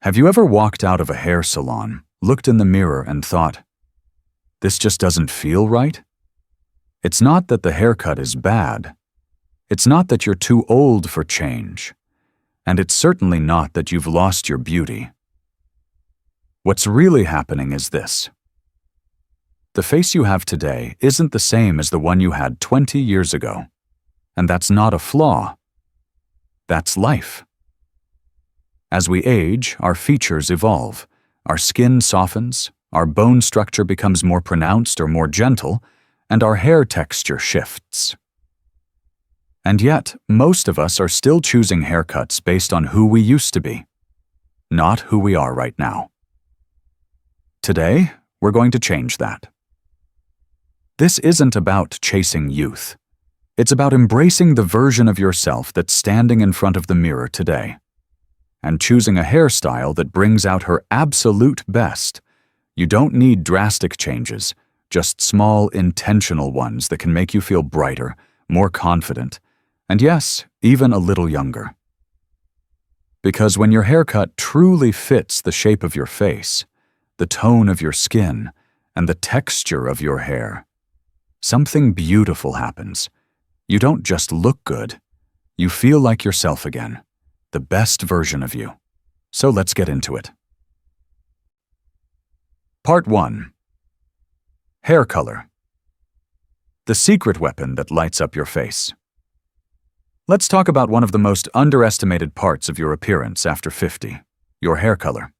Have you ever walked out of a hair salon, looked in the mirror and thought, "This just doesn't feel right"? It's not that the haircut is bad. It's not that you're too old for change. And it's certainly not that you've lost your beauty. What's really happening is this. The face you have today isn't the same as the one you had 20 years ago. And that's not a flaw. That's life. As we age, our features evolve, our skin softens, our bone structure becomes more pronounced or more gentle, and our hair texture shifts. And yet, most of us are still choosing haircuts based on who we used to be, not who we are right now. Today, we're going to change that. This isn't about chasing youth. It's about embracing the version of yourself that's standing in front of the mirror today, and choosing a hairstyle that brings out her absolute best. You don't need drastic changes, just small, intentional ones that can make you feel brighter, more confident, and yes, even a little younger. Because when your haircut truly fits the shape of your face, the tone of your skin, and the texture of your hair, something beautiful happens. You don't just look good, you feel like yourself again, the best version of you. So let's get into it. Part 1. Hair color. The secret weapon that lights up your face. Let's talk about one of the most underestimated parts of your appearance after 50, your hair color.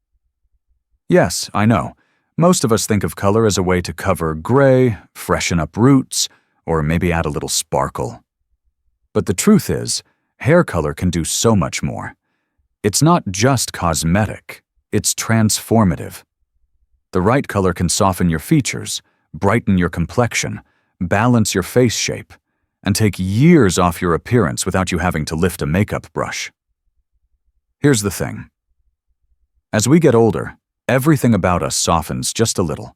Yes, I know, most of us think of color as a way to cover gray, freshen up roots, or maybe add a little sparkle. But the truth is, hair color can do so much more. It's not just cosmetic, it's transformative. The right color can soften your features, brighten your complexion, balance your face shape, and take years off your appearance without you having to lift a makeup brush. Here's the thing. As we get older, everything about us softens just a little.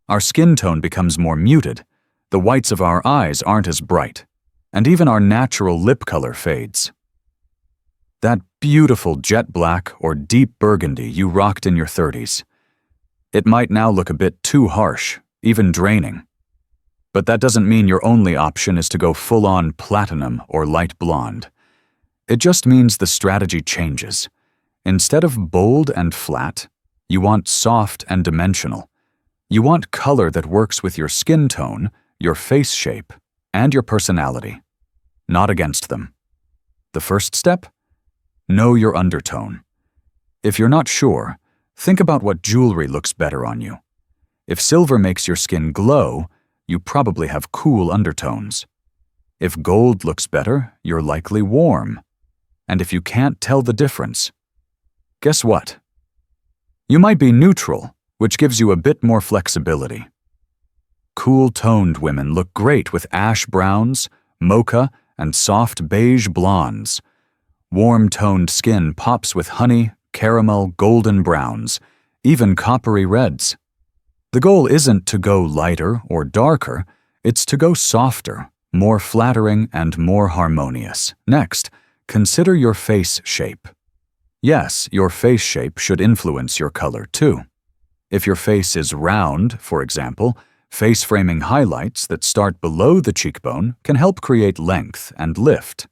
Our skin tone becomes more muted, the whites of our eyes aren't as bright, and even our natural lip color fades. That beautiful jet black or deep burgundy you rocked in your 30s, it might now look a bit too harsh, even draining. But that doesn't mean your only option is to go full-on platinum or light blonde. It just means the strategy changes. Instead of bold and flat, you want soft and dimensional. You want color that works with your skin tone, your face shape, and your personality, not against them. The first step? Know your undertone. If you're not sure, think about what jewelry looks better on you. If silver makes your skin glow, you probably have cool undertones. If gold looks better, you're likely warm. And if you can't tell the difference, guess what? You might be neutral, which gives you a bit more flexibility. Cool-toned women look great with ash browns, mocha, and soft beige blondes. Warm-toned skin pops with honey, caramel, golden browns, even coppery reds. The goal isn't to go lighter or darker, it's to go softer, more flattering, and more harmonious. Next, consider your face shape. Yes, your face shape should influence your color too. If your face is round, for example, face-framing highlights that start below the cheekbone can help create length and lift.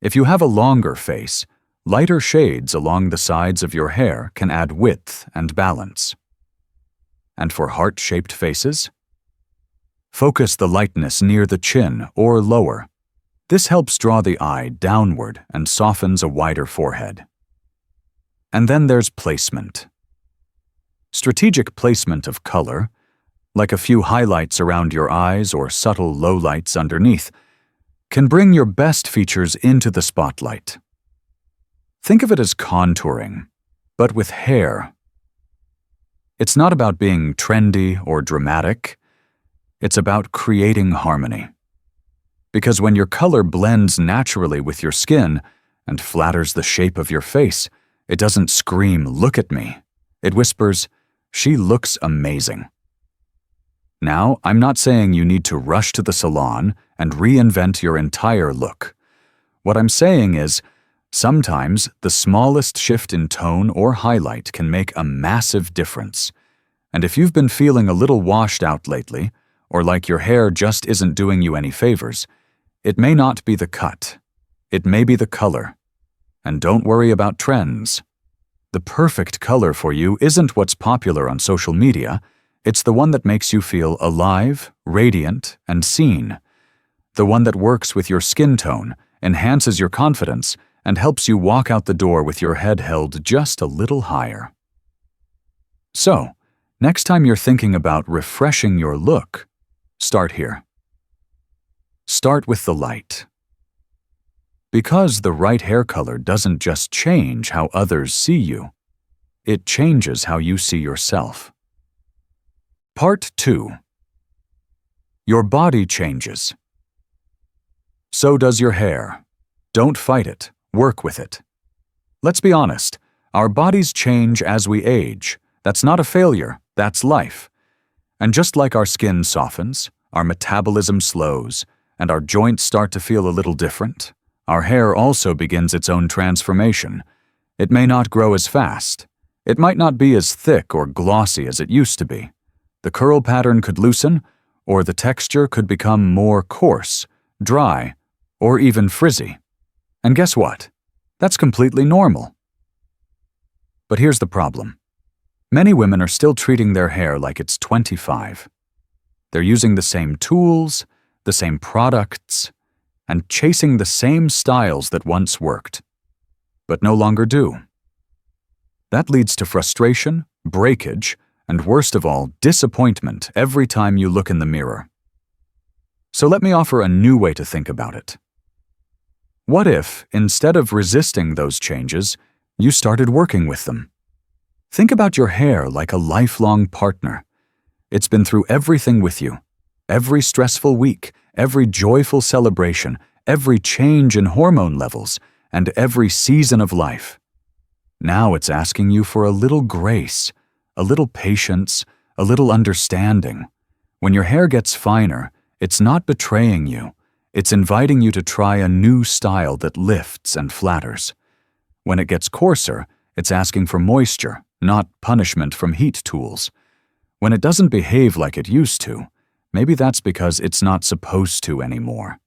If you have a longer face, lighter shades along the sides of your hair can add width and balance. And for heart-shaped faces? Focus the lightness near the chin or lower. This helps draw the eye downward and softens a wider forehead. And then there's placement. Strategic placement of color, like a few highlights around your eyes or subtle lowlights underneath, can bring your best features into the spotlight. Think of it as contouring, but with hair. It's not about being trendy or dramatic. It's about creating harmony. Because when your color blends naturally with your skin and flatters the shape of your face, it doesn't scream, "Look at me." It whispers, "She looks amazing." Now, I'm not saying you need to rush to the salon and reinvent your entire look. What I'm saying is, Sometimes the smallest shift in tone or highlight can make a massive difference. And if you've been feeling a little washed out lately, or like your hair just isn't doing you any favors, it may not be the cut. It may be the color. And don't worry about trends. The perfect color for you isn't what's popular on social media. It's the one that makes you feel alive, radiant, and seen. The one that works with your skin tone, enhances your confidence, and helps you walk out the door with your head held just a little higher. So, next time you're thinking about refreshing your look, start here. Start with the light. Because the right hair color doesn't just change how others see you, it changes how you see yourself. Part 2. Your body changes. So does your hair. Don't fight it. Work with it. Let's be honest, our bodies change as we age. That's not a failure, that's life. And just like our skin softens, our metabolism slows, and our joints start to feel a little different, our hair also begins its own transformation. It may not grow as fast. It might not be as thick or glossy as it used to be. The curl pattern could loosen, or the texture could become more coarse, dry, or even frizzy. And guess what? That's completely normal. But here's the problem. Many women are still treating their hair like it's 25. They're using the same tools, the same products, and chasing the same styles that once worked, but no longer do. That leads to frustration, breakage, and worst of all, disappointment every time you look in the mirror. So let me offer a new way to think about it. What if, instead of resisting those changes, you started working with them? Think about your hair like a lifelong partner. It's been through everything with you. Every stressful week, every joyful celebration, every change in hormone levels, and every season of life. Now it's asking you for a little grace, a little patience, a little understanding. When your hair gets finer, it's not betraying you. It's inviting you to try a new style that lifts and flatters. When it gets coarser, it's asking for moisture, not punishment from heat tools. When it doesn't behave like it used to, maybe that's because it's not supposed to anymore.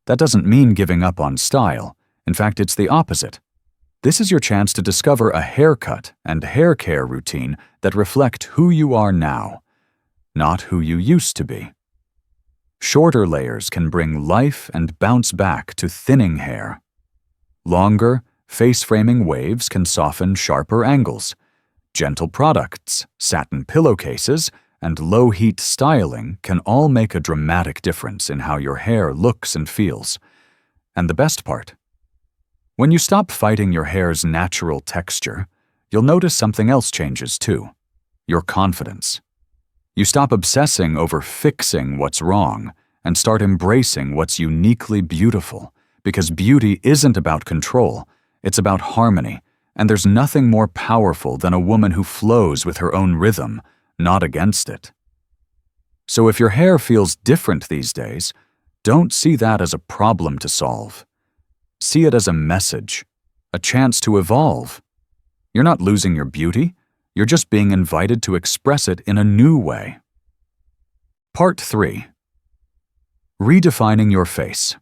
That doesn't mean giving up on style. In fact, it's the opposite. This is your chance to discover a haircut and hair care routine that reflect who you are now, not who you used to be. Shorter layers can bring life and bounce back to thinning hair. Longer, face-framing waves can soften sharper angles. Gentle products, satin pillowcases, and low-heat styling can all make a dramatic difference in how your hair looks and feels. And the best part? When you stop fighting your hair's natural texture, you'll notice something else changes too: your confidence. You stop obsessing over fixing what's wrong and start embracing what's uniquely beautiful, because beauty isn't about control, it's about harmony, and there's nothing more powerful than a woman who flows with her own rhythm, not against it. So if your hair feels different these days, don't see that as a problem to solve. See it as a message, a chance to evolve. You're not losing your beauty, you're just being invited to express it in a new way. Part 3. Redefining your face.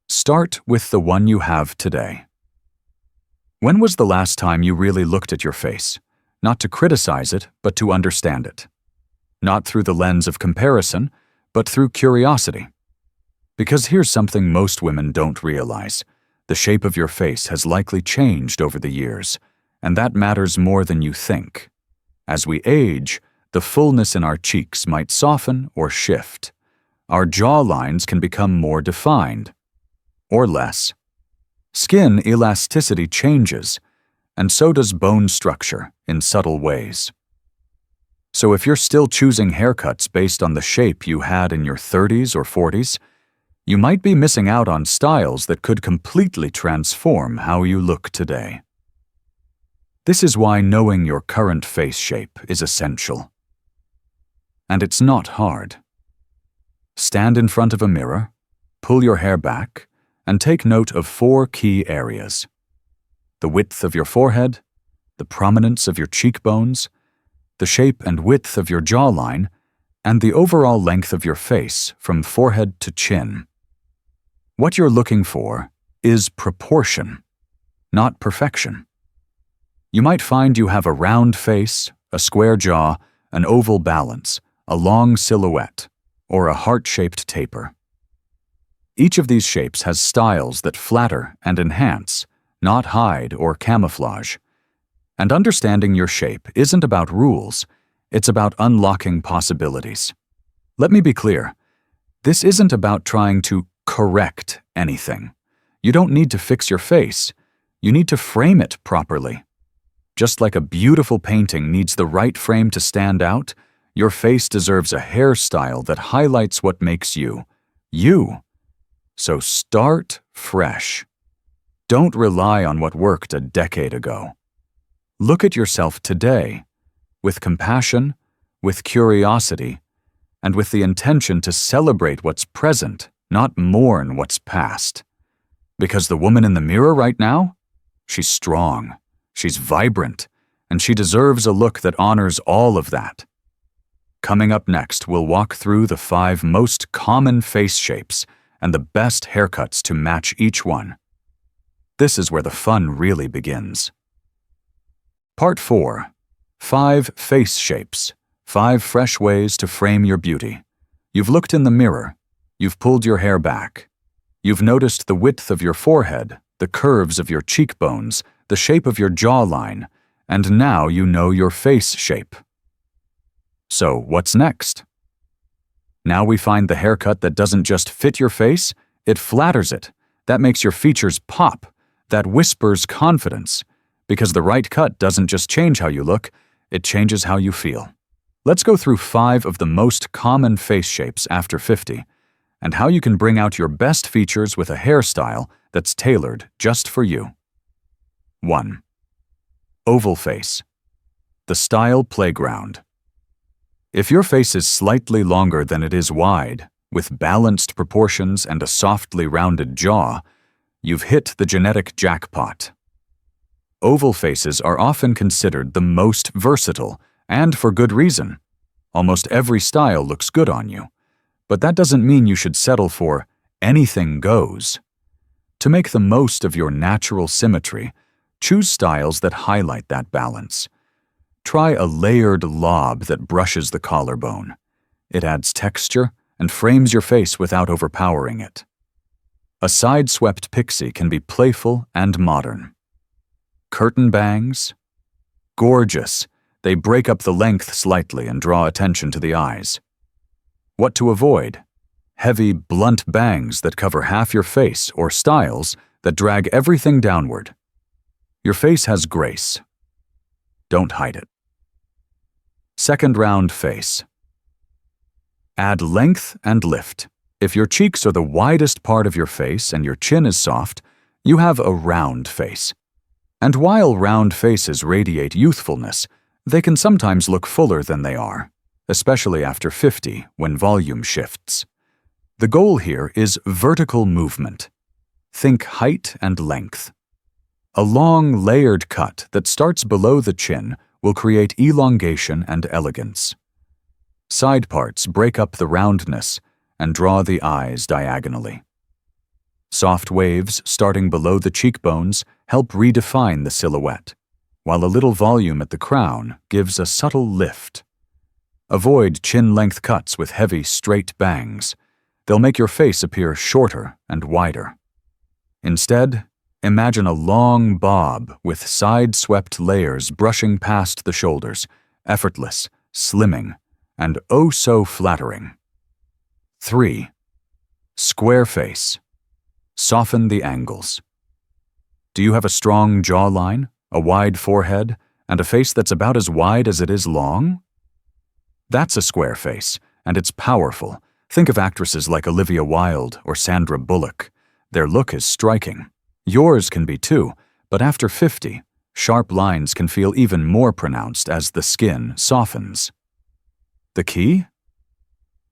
Start with the one you have today. When was the last time you really looked at your face? Not to criticize it, but to understand it. Not through the lens of comparison, but through curiosity. Because here's something most women don't realize. The shape of your face has likely changed over the years, and that matters more than you think. As we age, the fullness in our cheeks might soften or shift. Our jawlines can become more defined, or less. Skin elasticity changes, and so does bone structure in subtle ways. So if you're still choosing haircuts based on the shape you had in your 30s or 40s, you might be missing out on styles that could completely transform how you look today. This is why knowing your current face shape is essential. And it's not hard. Stand in front of a mirror, pull your hair back, and take note of 4 key areas: the width of your forehead, the prominence of your cheekbones, the shape and width of your jawline, and the overall length of your face from forehead to chin. What you're looking for is proportion, not perfection. You might find you have a round face, a square jaw, an oval balance, a long silhouette, or a heart-shaped taper. Each of these shapes has styles that flatter and enhance, not hide or camouflage. And understanding your shape isn't about rules, it's about unlocking possibilities. Let me be clear, this isn't about trying to correct anything. You don't need to fix your face, you need to frame it properly. Just like a beautiful painting needs the right frame to stand out, your face deserves a hairstyle that highlights what makes you, you. So start fresh. Don't rely on what worked a decade ago. Look at yourself today, with compassion, with curiosity, and with the intention to celebrate what's present, not mourn what's past. Because the woman in the mirror right now, she's strong, she's vibrant, and she deserves a look that honors all of that. Coming up next, we'll walk through the 5 most common face shapes and the best haircuts to match each one. This is where the fun really begins. Part 4. 5 face shapes. 5 fresh ways to frame your beauty. You've looked in the mirror. You've pulled your hair back. You've noticed the width of your forehead, the curves of your cheekbones, the shape of your jawline, and now you know your face shape. So what's next? Now we find the haircut that doesn't just fit your face, it flatters it. That makes your features pop. That whispers confidence. Because the right cut doesn't just change how you look, it changes how you feel. Let's go through 5 of the most common face shapes after 50, and how you can bring out your best features with a hairstyle that's tailored just for you. 1. Oval face. The style playground. If your face is slightly longer than it is wide, with balanced proportions and a softly rounded jaw, you've hit the genetic jackpot. Oval faces are often considered the most versatile, and for good reason. Almost every style looks good on you, but that doesn't mean you should settle for anything goes. To make the most of your natural symmetry, choose styles that highlight that balance. Try a layered lob that brushes the collarbone. It adds texture and frames your face without overpowering it. A side-swept pixie can be playful and modern. Curtain bangs? Gorgeous. They break up the length slightly and draw attention to the eyes. What to avoid? Heavy, blunt bangs that cover half your face or styles that drag everything downward. Your face has grace. Don't hide it. Second round face. Add length and lift. If your cheeks are the widest part of your face and your chin is soft, you have a round face. And while round faces radiate youthfulness, they can sometimes look fuller than they are, especially after 50 when volume shifts. The goal here is vertical movement. Think height and length. A long, layered cut that starts below the chin will create elongation and elegance. Side parts break up the roundness and draw the eyes diagonally. Soft waves starting below the cheekbones help redefine the silhouette, while a little volume at the crown gives a subtle lift. Avoid chin-length cuts with heavy, straight bangs. They'll make your face appear shorter and wider. Instead, imagine a long bob with side-swept layers brushing past the shoulders, effortless, slimming, and oh so flattering. 3. Square face. Soften the angles. Do you have a strong jawline, a wide forehead, and a face that's about as wide as it is long? That's a square face, and it's powerful. Think of actresses like Olivia Wilde or Sandra Bullock. Their look is striking. Yours can be too, but after 50, sharp lines can feel even more pronounced as the skin softens. The key?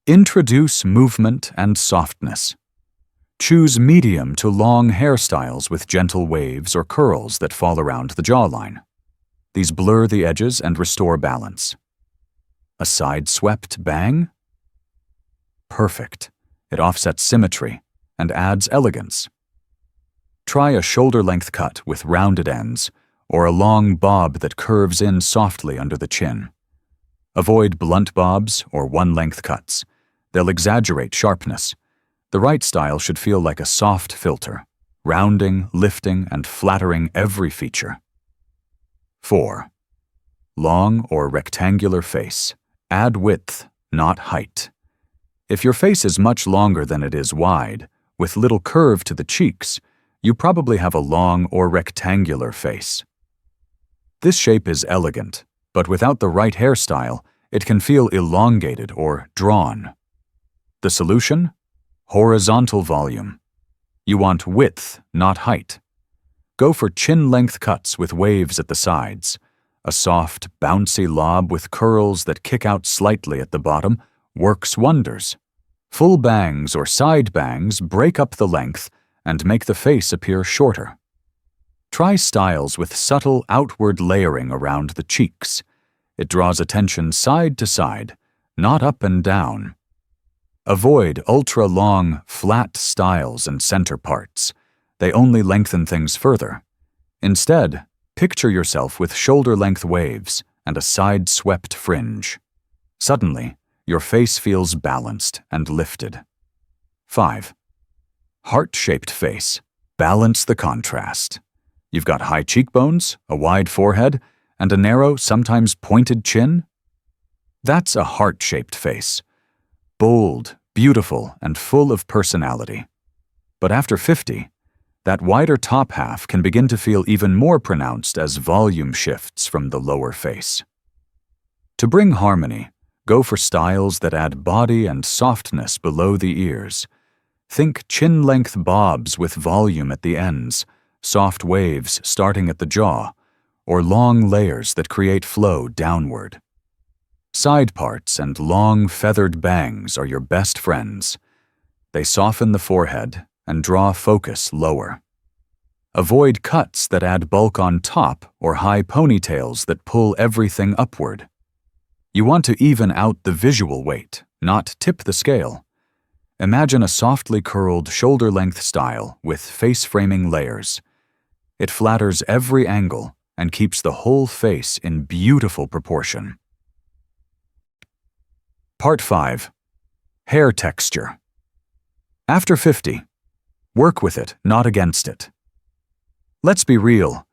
Introduce movement and softness. Choose medium to long hairstyles with gentle waves or curls that fall around the jawline. These blur the edges and restore balance. A side-swept bang? Perfect. It offsets symmetry and adds elegance. Try a shoulder-length cut with rounded ends, or a long bob that curves in softly under the chin. Avoid blunt bobs or one-length cuts. They'll exaggerate sharpness. The right style should feel like a soft filter, rounding, lifting, and flattering every feature. 4. Long or rectangular face. Add width, not height. If your face is much longer than it is wide, with little curve to the cheeks, you probably have a long or rectangular face. This shape is elegant, but without the right hairstyle, it can feel elongated or drawn. The solution? Horizontal volume. You want width, not height. Go for chin-length cuts with waves at the sides. A soft, bouncy lob with curls that kick out slightly at the bottom works wonders. Full bangs or side bangs break up the length and make the face appear shorter. Try styles with subtle outward layering around the cheeks. It draws attention side to side, not up and down. Avoid ultra-long, flat styles and center parts. They only lengthen things further. Instead, picture yourself with shoulder-length waves and a side-swept fringe. Suddenly, your face feels balanced and lifted. 5. Heart-shaped face. Balance the contrast. You've got high cheekbones, a wide forehead, and a narrow, sometimes pointed chin? That's a heart-shaped face. Bold, beautiful, and full of personality. But after 50, that wider top half can begin to feel even more pronounced as volume shifts from the lower face. To bring harmony, go for styles that add body and softness below the ears. Think chin-length bobs with volume at the ends, soft waves starting at the jaw, or long layers that create flow downward. Side parts and long feathered bangs are your best friends. They soften the forehead and draw focus lower. Avoid cuts that add bulk on top or high ponytails that pull everything upward. You want to even out the visual weight, not tip the scale. Imagine a softly curled shoulder-length style with face-framing layers. It flatters every angle and keeps the whole face in beautiful proportion. Part 5. Hair texture. After 50, work with it, not against it. Let's be real.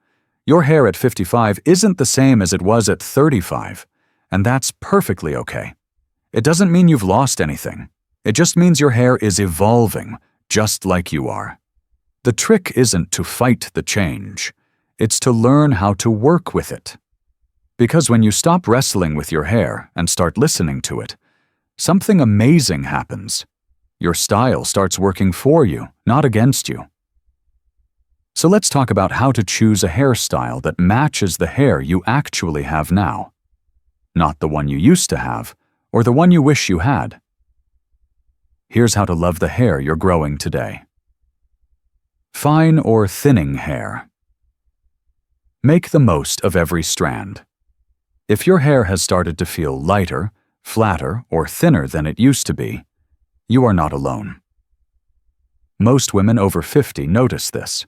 Your hair at 55 isn't the same as it was at 35, and that's perfectly okay. It doesn't mean you've lost anything. It just means your hair is evolving, just like you are. The trick isn't to fight the change. It's to learn how to work with it. Because when you stop wrestling with your hair and start listening to it, something amazing happens. Your style starts working for you, not against you. So let's talk about how to choose a hairstyle that matches the hair you actually have now. Not the one you used to have, or the one you wish you had. Here's how to love the hair you're growing today. Fine or thinning hair. Make the most of every strand. If your hair has started to feel lighter, flatter, or thinner than it used to be, you are not alone. Most women over 50 notice this,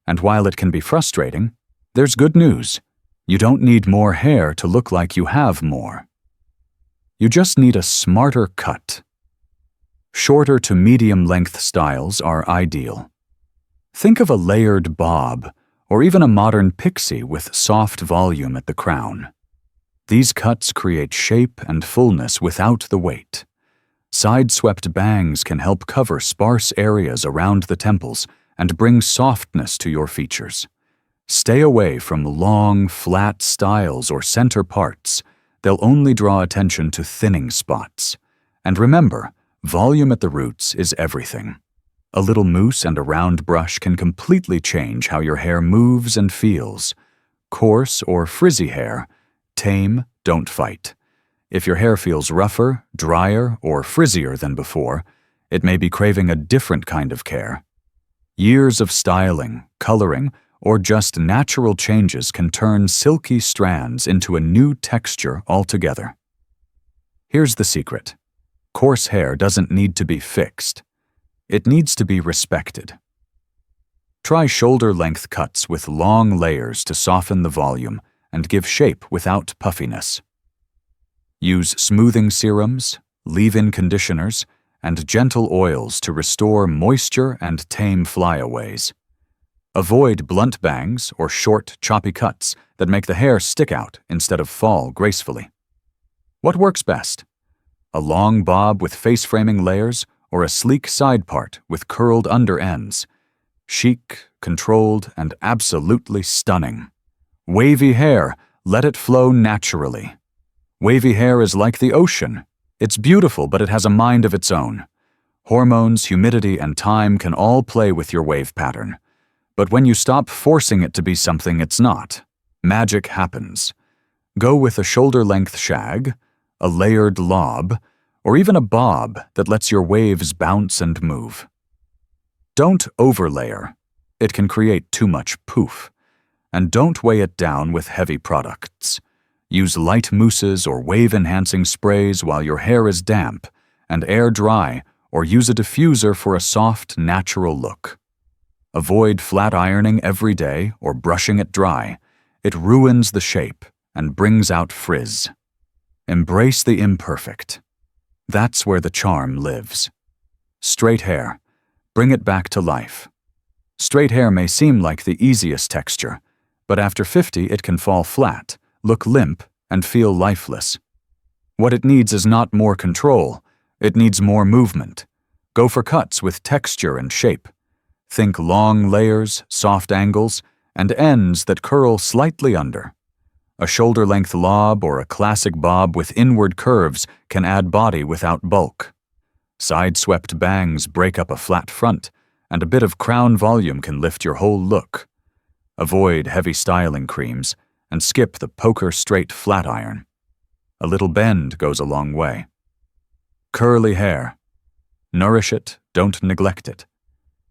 and while it can be frustrating, there's good news. You don't need more hair to look like you have more. You just need a smarter cut. Shorter to medium-length styles are ideal. Think of a layered bob, or even a modern pixie with soft volume at the crown. These cuts create shape and fullness without the weight. Side-swept bangs can help cover sparse areas around the temples and bring softness to your features. Stay away from long, flat styles or center parts. They'll only draw attention to thinning spots. And remember, volume at the roots is everything. A little mousse and a round brush can completely change how your hair moves and feels. Coarse or frizzy hair, tame, don't fight. If your hair feels rougher, drier, or frizzier than before, It may be craving a different kind of care. Years of styling, coloring, or just natural changes can turn silky strands into a new texture altogether. Here's the secret. Coarse hair doesn't need to be fixed. It needs to be respected. Try shoulder-length cuts with long layers to soften the volume and give shape without puffiness. Use smoothing serums, leave-in conditioners, and gentle oils to restore moisture and tame flyaways. Avoid blunt bangs or short, choppy cuts that make the hair stick out instead of fall gracefully. What works best? A long bob with face-framing layers or a sleek side part with curled under ends? Chic, controlled, and absolutely stunning. Wavy hair, let it flow naturally. Wavy hair is like the ocean. It's beautiful, but it has a mind of its own. Hormones, humidity, and time can all play with your wave pattern. But when you stop forcing it to be something it's not, magic happens. Go with a shoulder-length shag, a layered lob, or even a bob that lets your waves bounce and move. Don't overlayer. It can create too much poof. And don't weigh it down with heavy products. Use light mousses or wave-enhancing sprays while your hair is damp, and air dry, or use a diffuser for a soft, natural look. Avoid flat ironing every day or brushing it dry. It ruins the shape and brings out frizz. Embrace the imperfect. That's where the charm lives. Straight hair. Bring it back to life. Straight hair may seem like the easiest texture, but after 50 it can fall flat, look limp, and feel lifeless. What it needs is not more control, it needs more movement. Go for cuts with texture and shape. Think long layers, soft angles, and ends that curl slightly under. A shoulder-length lob or a classic bob with inward curves can add body without bulk. Side-swept bangs break up a flat front, and a bit of crown volume can lift your whole look. Avoid heavy styling creams and skip the poker-straight flat iron. A little bend goes a long way. Curly hair. Nourish it, don't neglect it.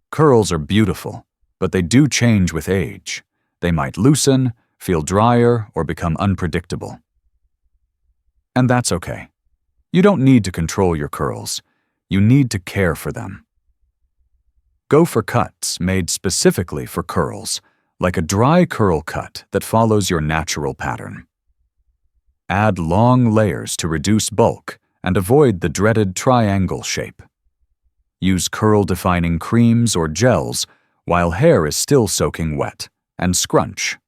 Curls are beautiful, but they do change with age. They might loosen, feel drier, or become unpredictable. And that's okay. You don't need to control your curls. You need to care for them. Go for cuts made specifically for curls, like a dry curl cut that follows your natural pattern. Add long layers to reduce bulk and avoid the dreaded triangle shape. Use curl-defining creams or gels while hair is still soaking wet, and scrunch.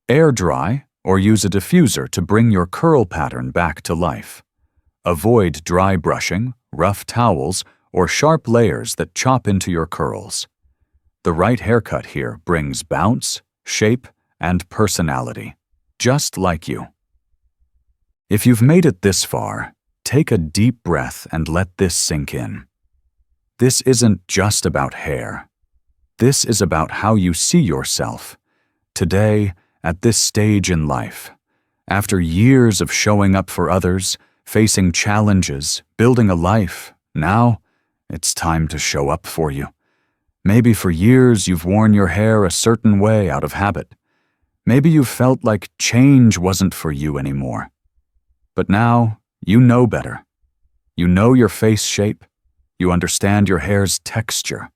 Air dry or use a diffuser to bring your curl pattern back to life. Avoid dry brushing, rough towels, or sharp layers that chop into your curls. The right haircut here brings bounce, shape, and personality, just like you. If you've made it this far, take a deep breath and let this sink in. This isn't just about hair. This is about how you see yourself. Today, at this stage in life, after years of showing up for others, facing challenges, building a life, now it's time to show up for you. Maybe for years you've worn your hair a certain way out of habit. Maybe you've felt like change wasn't for you anymore. But now, you know better. You know your face shape. You understand your hair's texture.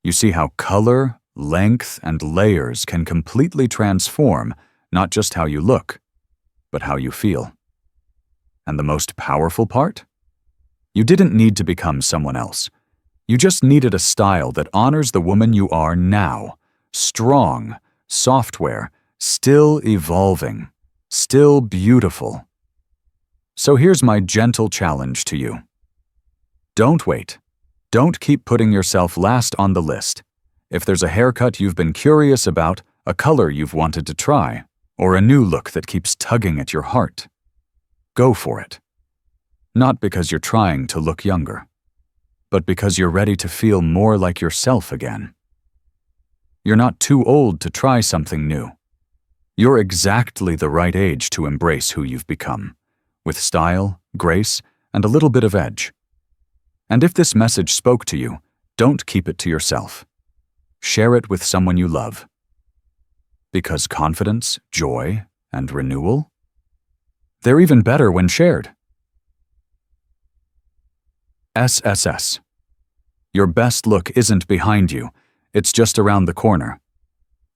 You see how color, length, and layers can completely transform not just how you look, but how you feel. And the most powerful part? You didn't need to become someone else. You just needed a style that honors the woman you are now. Strong, software, still evolving, still beautiful. So here's my gentle challenge to you. Don't wait. Don't keep putting yourself last on the list. If there's a haircut you've been curious about, a color you've wanted to try, or a new look that keeps tugging at your heart, go for it. Not because you're trying to look younger, but because you're ready to feel more like yourself again. You're not too old to try something new. You're exactly the right age to embrace who you've become, with style, grace, and a little bit of edge. And if this message spoke to you, don't keep it to yourself. Share it with someone you love. Because confidence, joy, and renewal, they're even better when shared. SSS. Your best look isn't behind you, it's just around the corner.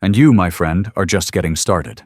And you, my friend, are just getting started.